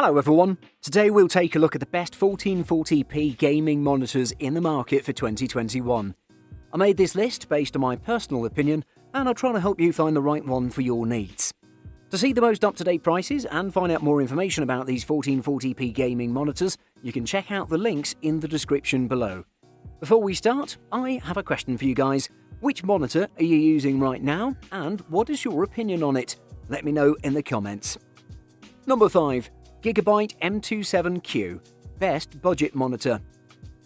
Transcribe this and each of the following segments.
Hello everyone, today we'll take a look at the best 1440p gaming monitors in the market for 2021. I made this list based on my personal opinion and I'll try to help you find the right one for your needs. To see the most up-to-date prices and find out more information about these 1440p gaming monitors, you can check out the links in the description below. Before we start, I have a question for you guys. Which monitor are you using right now and what is your opinion on it? Let me know in the comments. Number 5. Gigabyte M27Q, best budget monitor.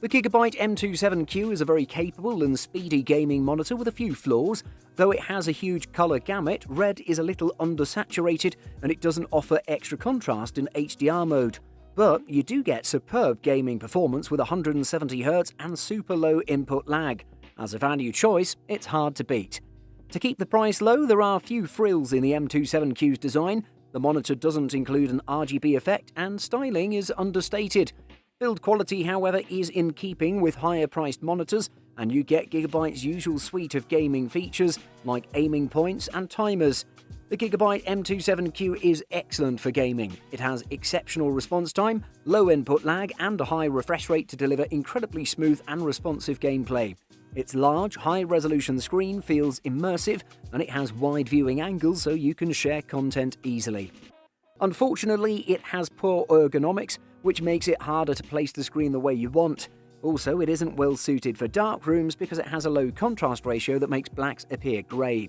The Gigabyte M27Q is a very capable and speedy gaming monitor with a few flaws. Though it has a huge colour gamut, red is a little undersaturated and it doesn't offer extra contrast in HDR mode. But you do get superb gaming performance with 170Hz and super low input lag. As a value choice, it's hard to beat. To keep the price low, there are a few frills in the M27Q's design. The monitor doesn't include an RGB effect and styling is understated. Build quality, however, is in keeping with higher-priced monitors, and you get Gigabyte's usual suite of gaming features like aiming points and timers. The Gigabyte M27Q is excellent for gaming. It has exceptional response time, low input lag, and a high refresh rate to deliver incredibly smooth and responsive gameplay. Its large, high-resolution screen feels immersive, and it has wide viewing angles so you can share content easily. Unfortunately, it has poor ergonomics, which makes it harder to place the screen the way you want. Also, it isn't well suited for dark rooms because it has a low contrast ratio that makes blacks appear grey.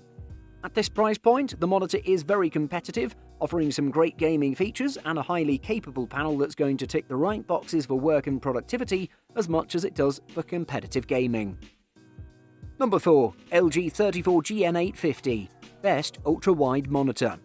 At this price point, the monitor is very competitive, offering some great gaming features and a highly capable panel that's going to tick the right boxes for work and productivity as much as it does for competitive gaming. Number 4. LG 34GN850, best ultra-wide monitor.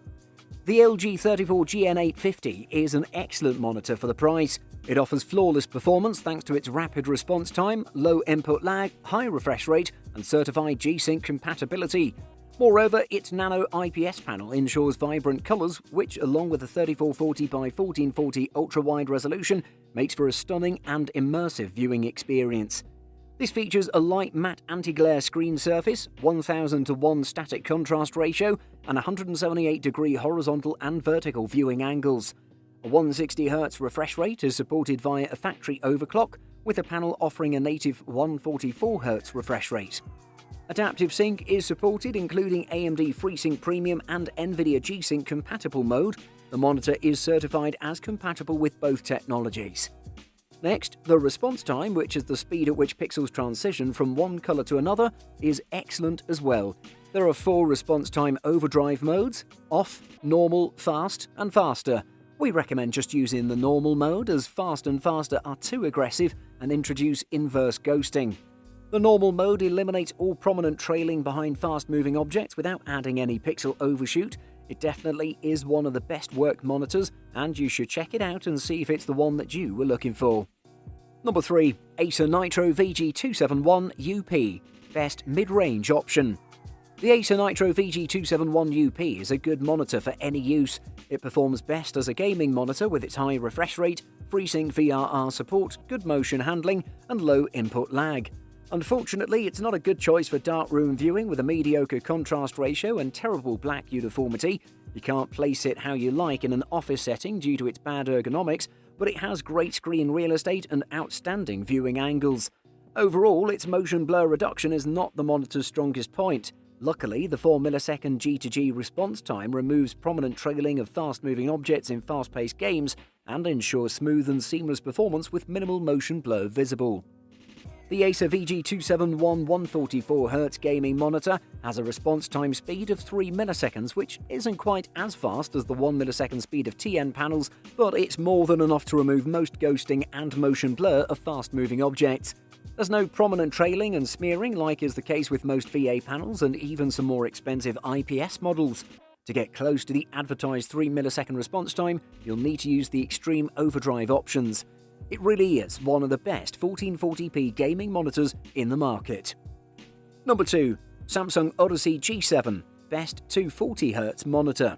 The LG 34GN850 is an excellent monitor for the price. It offers flawless performance thanks to its rapid response time, low input lag, high refresh rate, and certified G-Sync compatibility. Moreover, its nano IPS panel ensures vibrant colors, which, along with the 3440 by 1440 ultra-wide resolution, makes for a stunning and immersive viewing experience. This features a light matte anti-glare screen surface, 1000:1 static contrast ratio, and 178-degree horizontal and vertical viewing angles. A 160Hz refresh rate is supported via a factory overclock, with the panel offering a native 144Hz refresh rate. Adaptive Sync is supported, including AMD FreeSync Premium and NVIDIA G-Sync compatible mode. The monitor is certified as compatible with both technologies. Next, the response time, which is the speed at which pixels transition from one color to another, is excellent as well. There are 4 response time overdrive modes: off, normal, fast, and faster. We recommend just using the normal mode, as fast and faster are too aggressive and introduce inverse ghosting. The normal mode eliminates all prominent trailing behind fast-moving objects without adding any pixel overshoot. It definitely is one of the best work monitors, and you should check it out and see if it's the one that you were looking for. Number 3. Acer Nitro VG271UP, best mid-range option. The Acer Nitro VG271UP is a good monitor for any use. It performs best as a gaming monitor with its high refresh rate, FreeSync VRR support, good motion handling, and low input lag. Unfortunately, it's not a good choice for darkroom viewing with a mediocre contrast ratio and terrible black uniformity. You can't place it how you like in an office setting due to its bad ergonomics, but it has great screen real estate and outstanding viewing angles. Overall, its motion blur reduction is not the monitor's strongest point. Luckily, the 4ms G-to-G response time removes prominent trailing of fast-moving objects in fast-paced games and ensures smooth and seamless performance with minimal motion blur visible. The Acer VG271 144Hz gaming monitor has a response time speed of 3 milliseconds, which isn't quite as fast as the 1 millisecond speed of TN panels, but it's more than enough to remove most ghosting and motion blur of fast-moving objects. There's no prominent trailing and smearing like is the case with most VA panels and even some more expensive IPS models. To get close to the advertised 3 millisecond response time, you'll need to use the extreme overdrive options. It really is one of the best 1440p gaming monitors in the market. Number 2. Samsung Odyssey G7, best 240Hz monitor.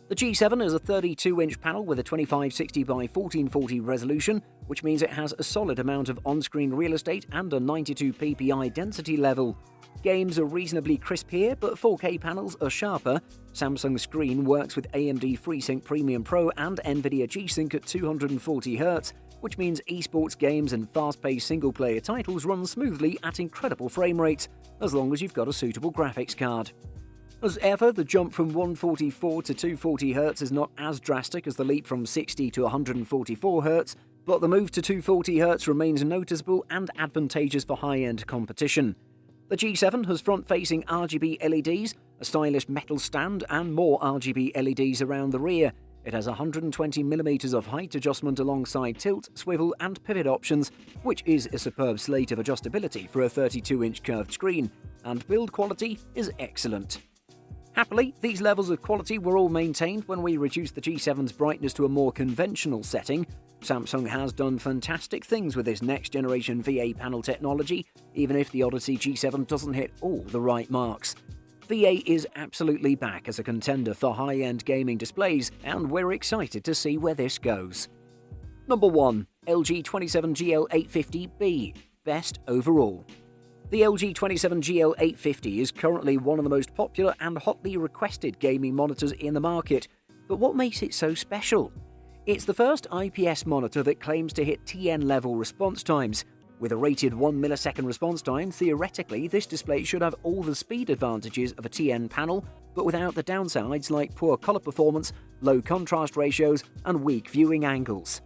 The G7 is a 32-inch panel with a 2560 by 1440 resolution, which means it has a solid amount of on-screen real estate and a 92 ppi density level. Games are reasonably crisp here, but 4K panels are sharper. Samsung's screen works with AMD FreeSync Premium Pro and NVIDIA G-Sync at 240Hz, which means esports games and fast-paced single-player titles run smoothly at incredible frame rates, as long as you've got a suitable graphics card. As ever, the jump from 144 to 240Hz is not as drastic as the leap from 60 to 144Hz, but the move to 240Hz remains noticeable and advantageous for high-end competition. The G7 has front-facing RGB LEDs, a stylish metal stand, and more RGB LEDs around the rear. It has 120mm of height adjustment alongside tilt, swivel, and pivot options, which is a superb slate of adjustability for a 32-inch curved screen, and build quality is excellent. Happily, these levels of quality were all maintained when we reduced the G7's brightness to a more conventional setting. Samsung has done fantastic things with this next-generation VA panel technology, even if the Odyssey G7 doesn't hit all the right marks. VA is absolutely back as a contender for high-end gaming displays, and we're excited to see where this goes. Number 1. LG 27GL850B. Best overall. The LG 27GL850 is currently one of the most popular and hotly requested gaming monitors in the market. But what makes it so special? It's the first IPS monitor that claims to hit TN-level response times. With a rated 1 millisecond response time, theoretically this display should have all the speed advantages of a TN panel, but without the downsides like poor color performance, low contrast ratios, and weak viewing angles.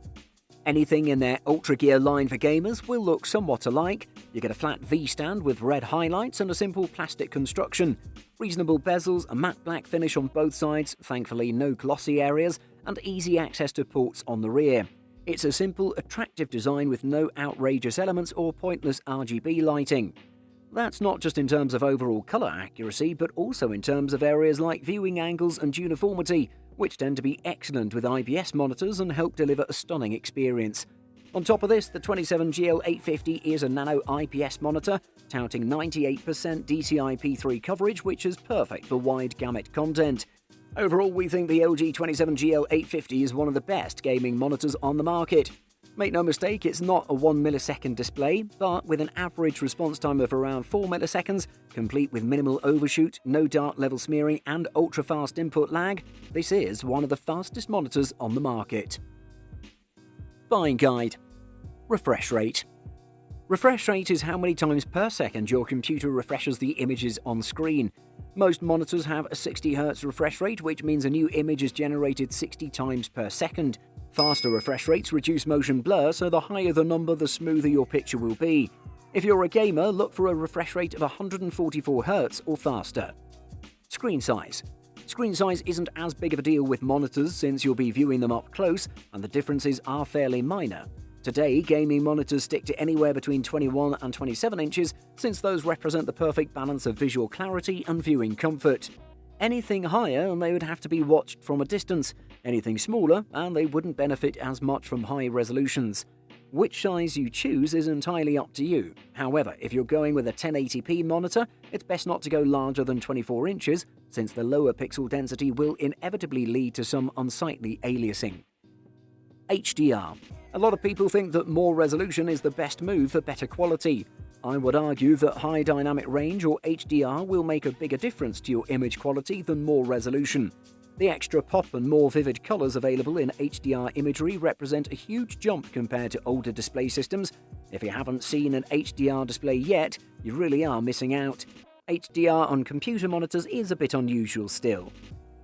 Anything in their Ultra Gear line for gamers will look somewhat alike. You get a flat V-stand with red highlights and a simple plastic construction. Reasonable bezels, a matte black finish on both sides, thankfully no glossy areas, and easy access to ports on the rear. It's a simple, attractive design with no outrageous elements or pointless RGB lighting. That's not just in terms of overall color accuracy, but also in terms of areas like viewing angles and uniformity, which tend to be excellent with IPS monitors and help deliver a stunning experience. On top of this, the 27GL850 is a nano IPS monitor, touting 98% DCI-P3 coverage, which is perfect for wide gamut content. Overall, we think the LG 27GL850 is one of the best gaming monitors on the market. Make no mistake, it's not a 1 millisecond display, but with an average response time of around 4 milliseconds, complete with minimal overshoot, no dart level smearing, and ultra-fast input lag, this is one of the fastest monitors on the market. Buying guide. Refresh rate. Refresh rate is how many times per second your computer refreshes the images on screen. Most monitors have a 60Hz refresh rate, which means a new image is generated 60 times per second. Faster refresh rates reduce motion blur, so the higher the number, the smoother your picture will be. If you're a gamer, look for a refresh rate of 144Hz or faster. Screen size. Screen size isn't as big of a deal with monitors since you'll be viewing them up close, and the differences are fairly minor. Today, gaming monitors stick to anywhere between 21 and 27 inches, since those represent the perfect balance of visual clarity and viewing comfort. Anything higher, and they would have to be watched from a distance. Anything smaller, and they wouldn't benefit as much from high resolutions. Which size you choose is entirely up to you. However, if you're going with a 1080p monitor, it's best not to go larger than 24 inches, since the lower pixel density will inevitably lead to some unsightly aliasing. HDR. A lot of people think that more resolution is the best move for better quality. I would argue that high dynamic range or HDR will make a bigger difference to your image quality than more resolution. The extra pop and more vivid colors available in HDR imagery represent a huge jump compared to older display systems. If you haven't seen an HDR display yet, you really are missing out. HDR on computer monitors is a bit unusual still.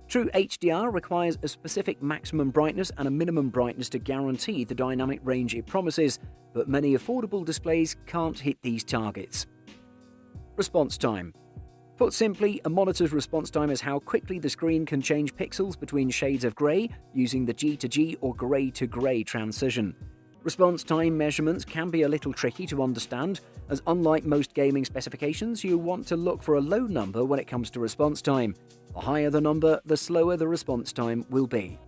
True HDR requires a specific maximum brightness and a minimum brightness to guarantee the dynamic range it promises, but many affordable displays can't hit these targets. Response time. Put simply, a monitor's response time is how quickly the screen can change pixels between shades of grey using the G to G or grey to grey transition. Response time measurements can be a little tricky to understand, as unlike most gaming specifications, you want to look for a low number when it comes to response time. The higher the number, the slower the response time will be.